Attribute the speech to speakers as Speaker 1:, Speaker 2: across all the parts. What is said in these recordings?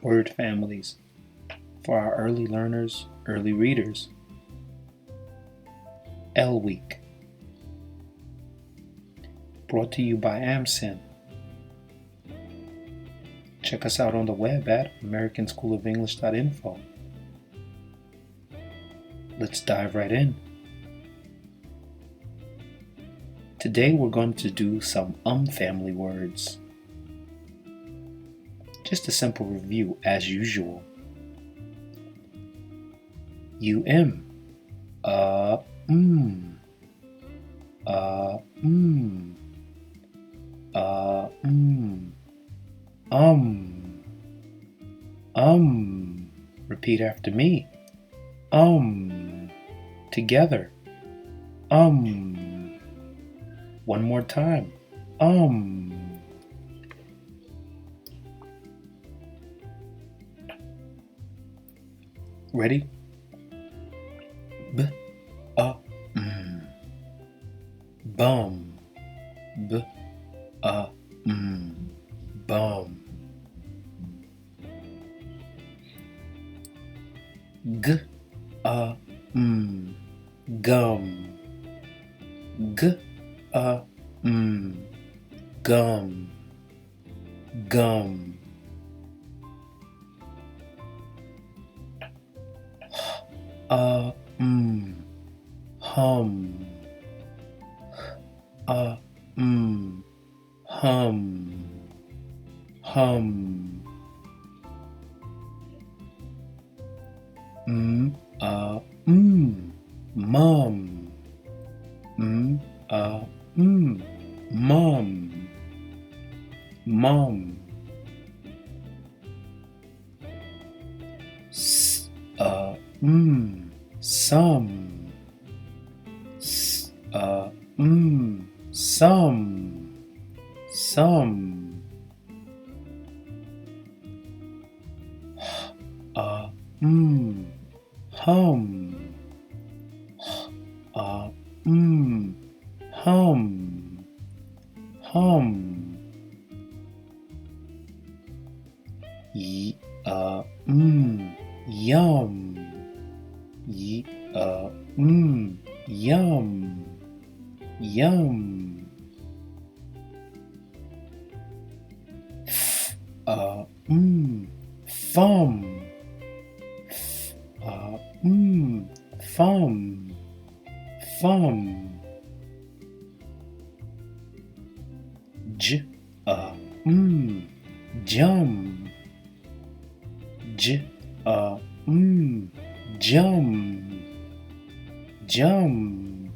Speaker 1: word families for our early learners, early readers. L Week, brought to you by AMSIN. Check us out on the web at americanschoolofelenglish.info. Let's dive right in. Today we're going to do some family words. Just a simple review as usual. Um, repeat after me. Together. One more time. Ready? B, bum. B, bum. G, gum. G, gum. Gum. Hum. Hum. Hum. Mum. Mum. Mum. Some. Some. Some. Hum. Hum. Hum. Yum. Yum. Yum. Fum. Fum. Fum. Jum. Jum. Jum.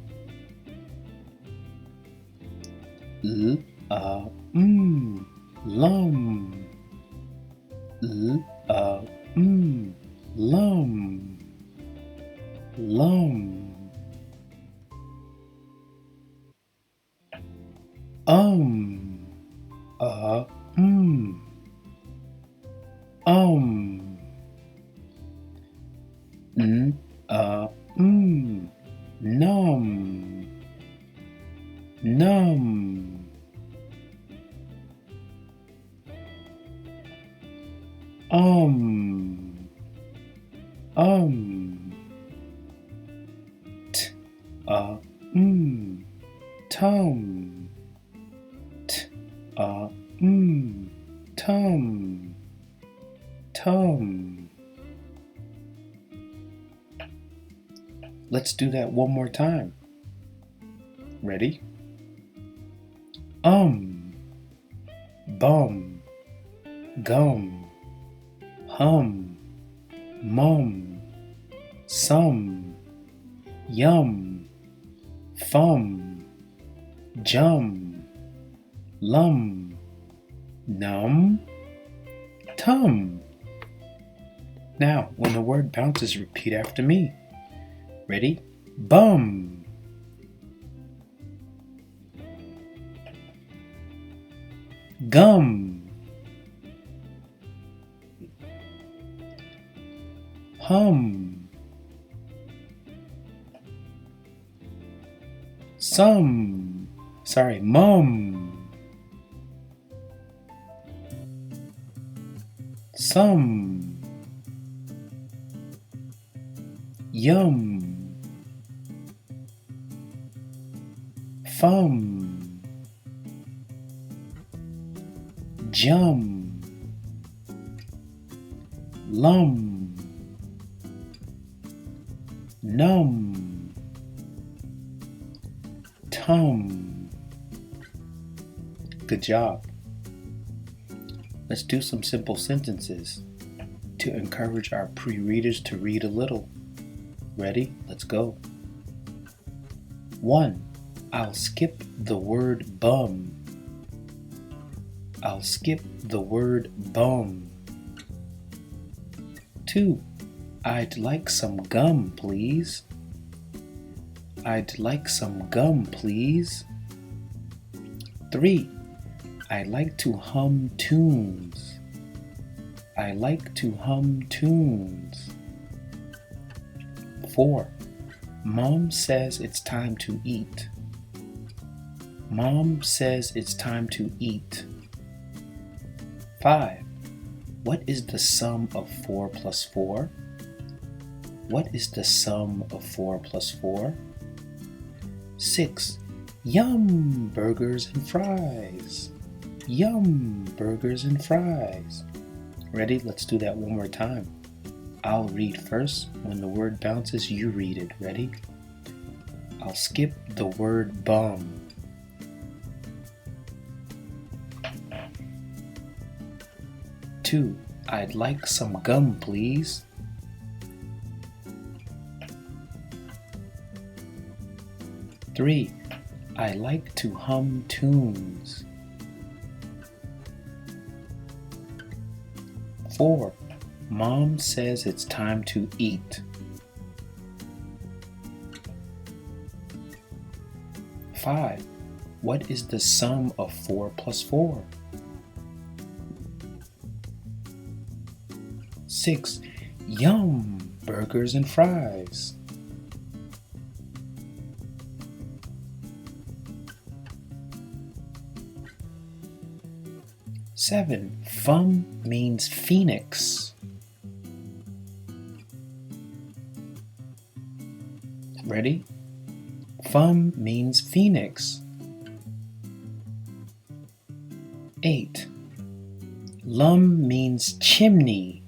Speaker 1: Lum. Lum. Lum. Num. Num. Tum. Tum. Tum. Let's do that one more time. Ready? Bum. Gum. Hum. Mum. Some. Yum. Fum. Jum. Lum. Num. Tum. Now, when the word bounces, repeat after me. Ready? Bum. Gum. Hum. Mum. some, yum, fum, jum, lum, num, tum. Good job. Let's do some simple sentences to encourage our pre-readers to read a little. Ready? Let's go. 1. I'll skip the word bum. I'll skip the word bum. 2. I'd like some gum, please. I'd like some gum, please. 3. I like to hum tunes. I like to hum tunes. 4. Mom says it's time to eat. Mom says it's time to eat. 5. What is the sum of 4 plus 4? What is the sum of 4 plus 4? 6. Yum, burgers and fries. Yum, burgers and fries. Ready? Let's do that one more time. I'll read first. When the word bounces, you read it. Ready? I'll skip the word bum. Two, I'd like some gum, please. 3, I like to hum tunes. 4, Mom says it's time to eat. 5, what is the sum of 4 plus 4? 6, yum, burgers and fries. 7, fum means phoenix. Ready? Fum means phoenix. 8, lum means chimney.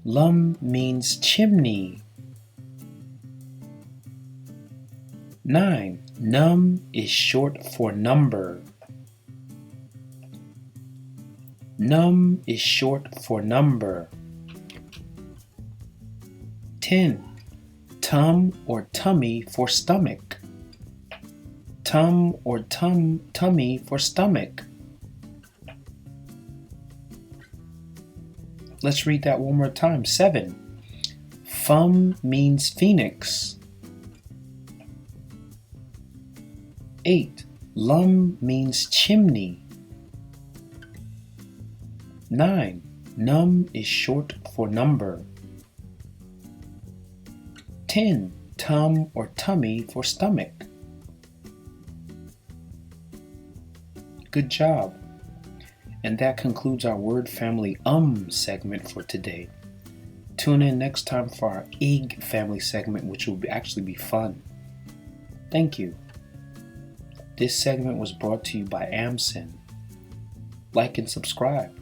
Speaker 1: Lum means chimney. 9, num is short for number. Num is short for number. 10, tum or tummy for stomach. Tum or tummy for stomach. Let's read that one more time. 7, fum means phoenix. 8, lum means chimney. 9, num is short for number. 10, tum or tummy for stomach. Good job. And that concludes our word family segment for today. Tune in next time for our ig family segment, which will actually be fun. Thank you. This segment was brought to you by AMSIN. Like and subscribe.